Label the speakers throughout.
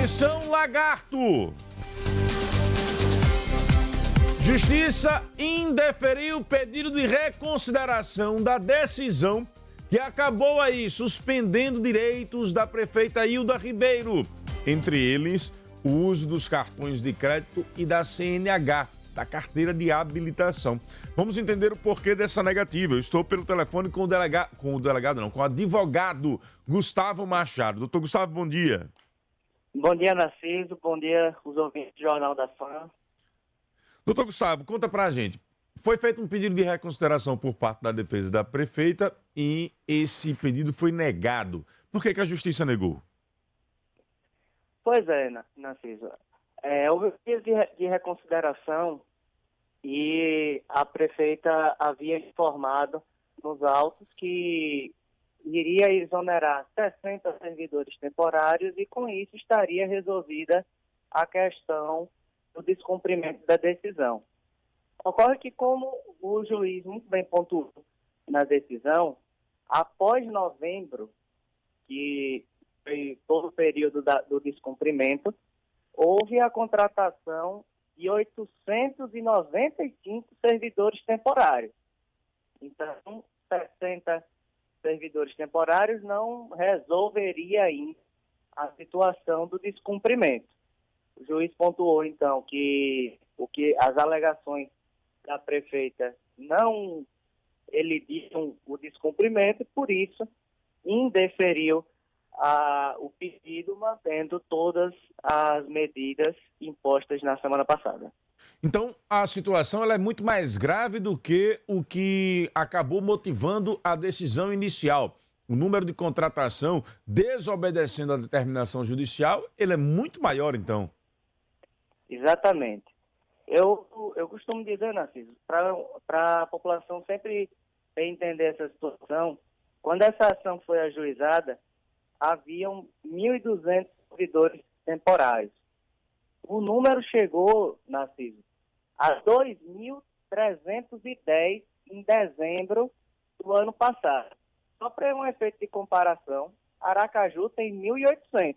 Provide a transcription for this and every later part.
Speaker 1: Atenção, lagarto! Justiça indeferiu pedido de reconsideração da decisão que acabou aí suspendendo direitos da prefeita Hilda Ribeiro, entre eles o uso dos cartões de crédito e da CNH, da carteira de habilitação. Vamos entender o porquê dessa negativa. Eu estou pelo telefone com o advogado Gustavo Machado. Doutor Gustavo, bom dia.
Speaker 2: Bom dia, Narciso. Bom dia, os ouvintes do Jornal da Fã.
Speaker 1: Doutor Gustavo, conta pra gente. Foi feito um pedido de reconsideração por parte da defesa da prefeita e esse pedido foi negado. Por que a justiça negou?
Speaker 2: Pois é, Narciso. Houve um pedido de reconsideração e a prefeita havia informado nos autos que iria exonerar 60 servidores temporários e com isso estaria resolvida a questão do descumprimento da decisão. Ocorre que, como o juiz muito bem pontuou na decisão, após novembro, que foi todo o período do descumprimento, houve a contratação de 895 servidores temporários. Então, 60 servidores temporários não resolveria ainda a situação do descumprimento. O juiz pontuou, então, que as alegações da prefeita não elidiam o descumprimento e, por isso, indeferiu o pedido, mantendo todas as medidas impostas na semana passada.
Speaker 1: Então, a situação ela é muito mais grave do que o que acabou motivando a decisão inicial. O número de contratação, desobedecendo a determinação judicial, ele é muito maior, então.
Speaker 2: Exatamente. Eu costumo dizer, Narciso, para a população sempre entender essa situação, quando essa ação foi ajuizada, haviam 1.200 servidores temporários. O número chegou, Narciso, a 2.310 em dezembro do ano passado. Só para um efeito de comparação, Aracaju tem 1.800.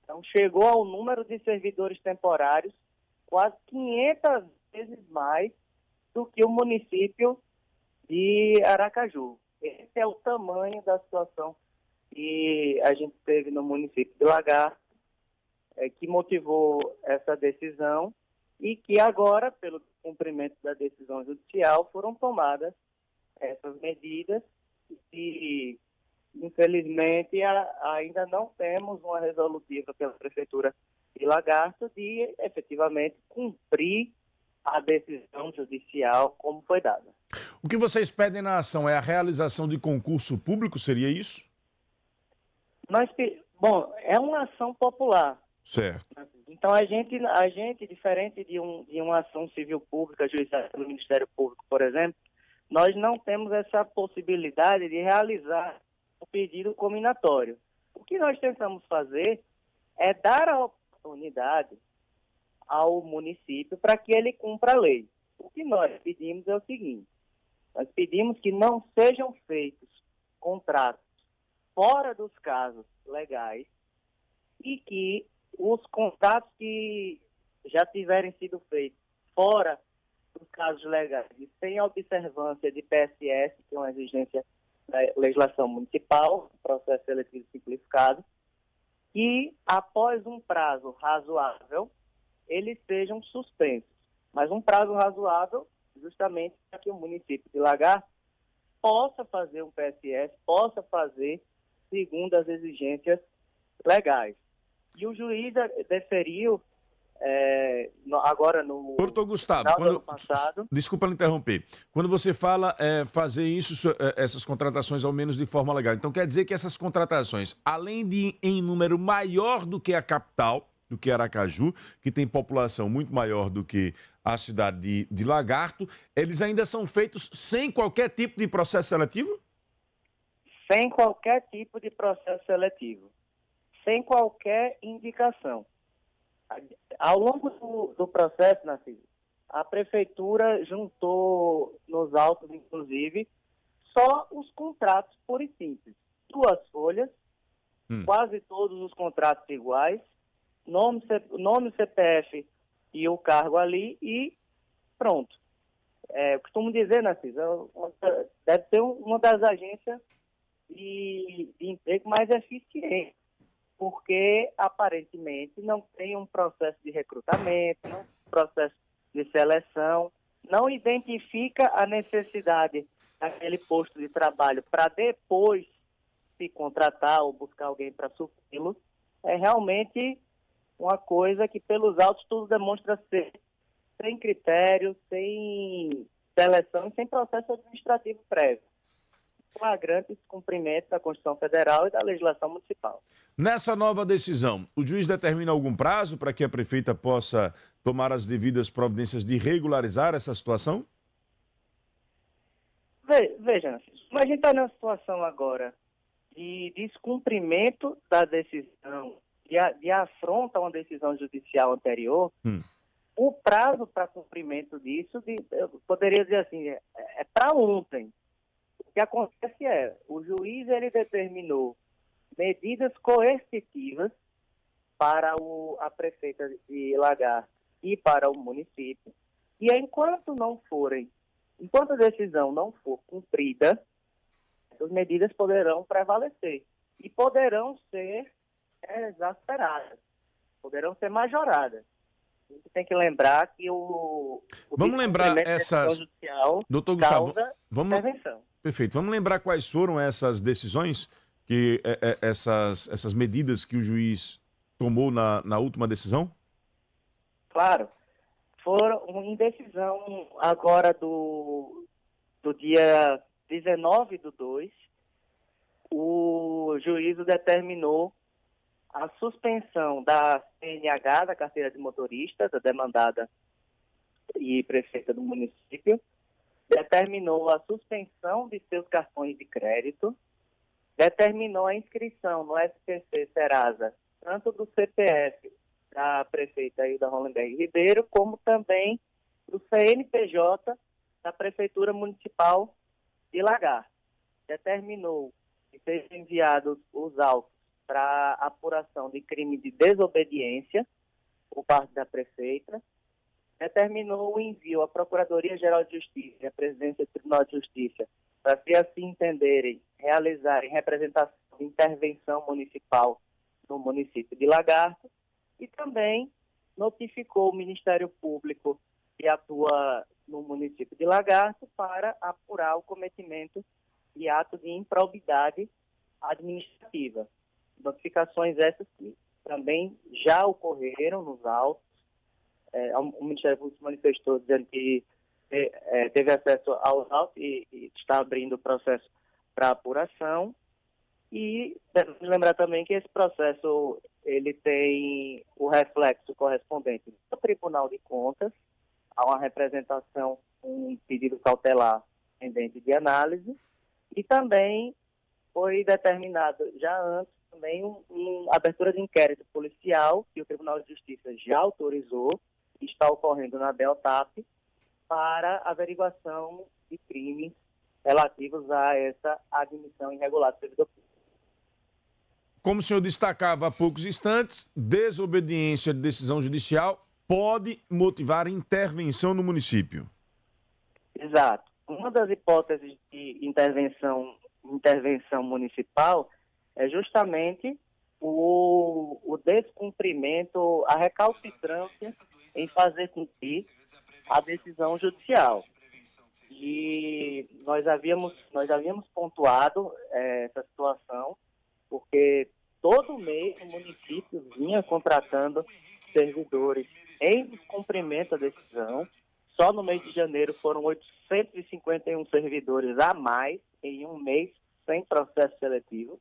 Speaker 2: Então, chegou ao número de servidores temporários quase 500 vezes mais do que o município de Aracaju. Esse é o tamanho da situação que a gente teve no município de Lagarto, que motivou essa decisão e que agora, pelo cumprimento da decisão judicial, foram tomadas essas medidas e, infelizmente, ainda não temos uma resolutiva pela Prefeitura de Lagarto de, efetivamente, cumprir a decisão judicial como foi dada.
Speaker 1: O que vocês pedem na ação é a realização de concurso público, seria isso?
Speaker 2: Bom, é uma ação popular.
Speaker 1: Certo.
Speaker 2: Então, a gente diferente de uma ação civil pública, ajuizada pelo Ministério Público, por exemplo, nós não temos essa possibilidade de realizar o pedido cominatório. O que nós tentamos fazer é dar a oportunidade ao município para que ele cumpra a lei. O que nós pedimos é o seguinte: nós pedimos que não sejam feitos contratos fora dos casos legais e que os contratos que já tiverem sido feitos fora dos casos legais e sem observância de PSS, que é uma exigência da legislação municipal, processo seletivo simplificado, que após um prazo razoável, eles sejam suspensos. Mas um prazo razoável justamente para que o município de Lagarto possa fazer um PSS, possa fazer segundo as exigências legais. E o juiz deferiu agora no
Speaker 1: Doutor Gustavo,
Speaker 2: ano passado.
Speaker 1: Desculpa lhe interromper. Quando você fala fazer isso, essas contratações ao menos de forma legal, então quer dizer que essas contratações, além de em número maior do que a capital, do que Aracaju, que tem população muito maior do que a cidade de Lagarto, eles ainda são feitos sem qualquer tipo de processo seletivo?
Speaker 2: Sem qualquer tipo de processo seletivo. Sem qualquer indicação. Ao longo do processo, Narciso, a prefeitura juntou nos autos, inclusive, só os contratos puros e simples. 2 folhas quase todos os contratos iguais, nome, CPF e o cargo ali e pronto. Eu costumo dizer, Narciso, deve ser uma das agências de emprego mais eficiente, porque aparentemente não tem um processo de recrutamento, não tem um processo de seleção, não identifica a necessidade daquele posto de trabalho para depois se contratar ou buscar alguém para supri-lo. É realmente uma coisa que pelos autos tudo demonstra ser sem critério, sem seleção e sem processo administrativo prévio. Flagrante descumprimento da Constituição Federal e da legislação municipal.
Speaker 1: Nessa nova decisão, o juiz determina algum prazo para que a prefeita possa tomar as devidas providências de regularizar essa situação?
Speaker 2: Veja, mas a gente está numa situação agora de descumprimento da decisão, de afronta a uma decisão judicial anterior. O prazo para cumprimento disso, eu poderia dizer assim, é para ontem. O que acontece o juiz ele determinou medidas coercitivas para a prefeita de Lagarto e para o município, e enquanto a decisão não for cumprida, essas medidas poderão prevalecer e poderão ser exasperadas, poderão ser majoradas. A gente tem que lembrar que o
Speaker 1: vamos lembrar essas
Speaker 2: judicial
Speaker 1: Doutor Gustavo,
Speaker 2: causa
Speaker 1: vamos...
Speaker 2: intervenção.
Speaker 1: Perfeito. Vamos lembrar quais foram essas decisões, essas medidas que o juiz tomou na última decisão?
Speaker 2: Claro. Foram em decisão agora do dia 19/2, o juízo determinou a suspensão da CNH, da carteira de motorista, da demandada e prefeita do município, determinou a suspensão de seus cartões de crédito, determinou a inscrição no SPC Serasa, tanto do CPF da prefeita Hilda Hollenberg Ribeiro, como também do CNPJ da Prefeitura Municipal de Lagarto. Determinou que sejam enviados os autos para apuração de crime de desobediência por parte da prefeita, determinou o envio à Procuradoria-Geral de Justiça e à Presidência do Tribunal de Justiça para, se assim entenderem, realizarem representação de intervenção municipal no município de Lagarto, e também notificou o Ministério Público que atua no município de Lagarto para apurar o cometimento de ato de improbidade administrativa. Notificações essas que também já ocorreram nos autos. O Ministério Público se manifestou dizendo que teve acesso aos autos e está abrindo o processo para apuração. E devemos lembrar também que esse processo ele tem o reflexo correspondente do Tribunal de Contas, há uma representação, um pedido cautelar pendente de análise, e também foi determinado já antes também uma abertura de inquérito policial, que o Tribunal de Justiça já autorizou, e está ocorrendo na DELTAP, para averiguação de crimes relativos a essa admissão irregular do servidor público.
Speaker 1: Como o senhor destacava há poucos instantes, desobediência de decisão judicial pode motivar intervenção no município.
Speaker 2: Exato. Uma das hipóteses de intervenção municipal é justamente o descumprimento, a recalcitrância em fazer cumprir a decisão judicial. E nós havíamos pontuado essa situação, porque todo mês o município vinha contratando servidores em descumprimento da decisão. Só no mês de janeiro foram 851 servidores a mais em um mês, sem processo seletivo.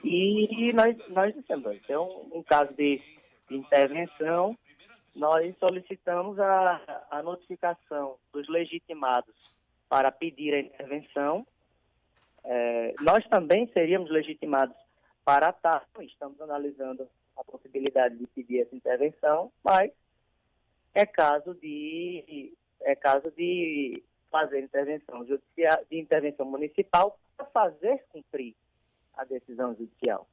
Speaker 2: E nós dissemos, então, um caso de intervenção, nós solicitamos a notificação dos legitimados para pedir a intervenção. Nós também seríamos legitimados para atuar, estamos analisando a possibilidade de pedir essa intervenção, mas é caso de fazer intervenção judicial, de intervenção municipal para fazer cumprir a decisão judicial.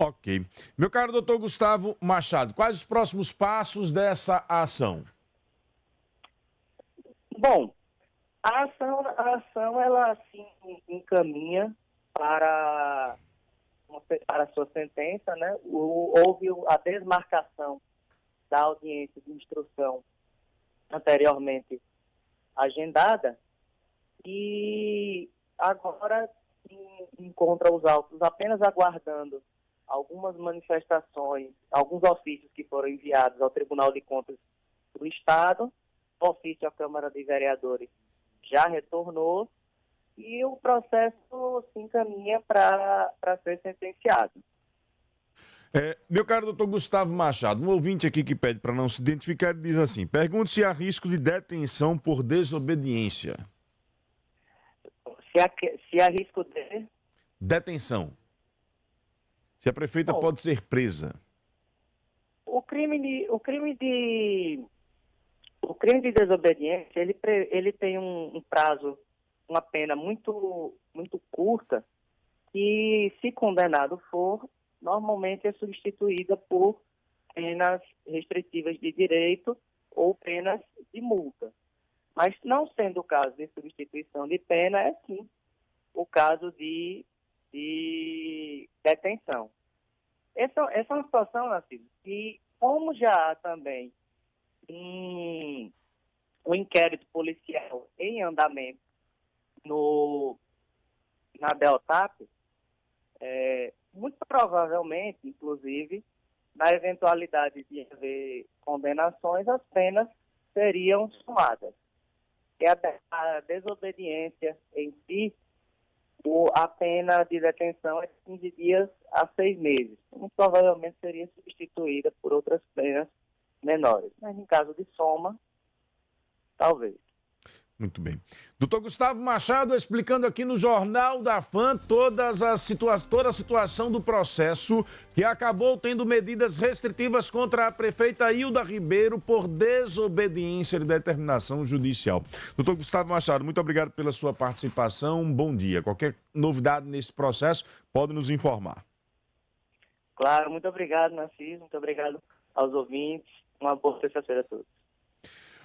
Speaker 1: Ok. Meu caro doutor Gustavo Machado, quais os próximos passos dessa ação?
Speaker 2: Bom, a ação ela assim encaminha para para a sua sentença, né? Houve a desmarcação da audiência de instrução anteriormente agendada e agora se encontra os autos apenas aguardando algumas manifestações, alguns ofícios que foram enviados ao Tribunal de Contas do Estado, o ofício à Câmara de Vereadores já retornou e o processo se encaminha para ser sentenciado.
Speaker 1: Meu caro doutor Gustavo Machado, um ouvinte aqui que pede para não se identificar diz assim: pergunte se há risco de detenção por desobediência.
Speaker 2: Se há risco de...
Speaker 1: Detenção. Se a prefeita pode ser presa.
Speaker 2: O crime de desobediência, ele tem um prazo, uma pena muito curta, que, se condenado for, normalmente é substituída por penas restritivas de direito ou penas de multa. Mas não sendo o caso de substituição de pena, é sim o caso de detenção. Essa é uma situação, Narciso, que como já há também um inquérito policial em andamento na Deltap, muito provavelmente, inclusive, na eventualidade de haver condenações, as penas seriam somadas. E a desobediência em si, a pena de detenção é de 15 dias a 6 meses. Muito provavelmente seria substituída por outras penas menores. Mas em caso de soma, talvez.
Speaker 1: Muito bem. Doutor Gustavo Machado explicando aqui no Jornal da Fã toda a situação do processo que acabou tendo medidas restritivas contra a prefeita Hilda Ribeiro por desobediência de determinação judicial. Doutor Gustavo Machado, muito obrigado pela sua participação. Bom dia. Qualquer novidade nesse processo, pode nos informar.
Speaker 2: Claro, muito obrigado, Narciso. Muito obrigado aos ouvintes. Uma boa sexta-feira a todos.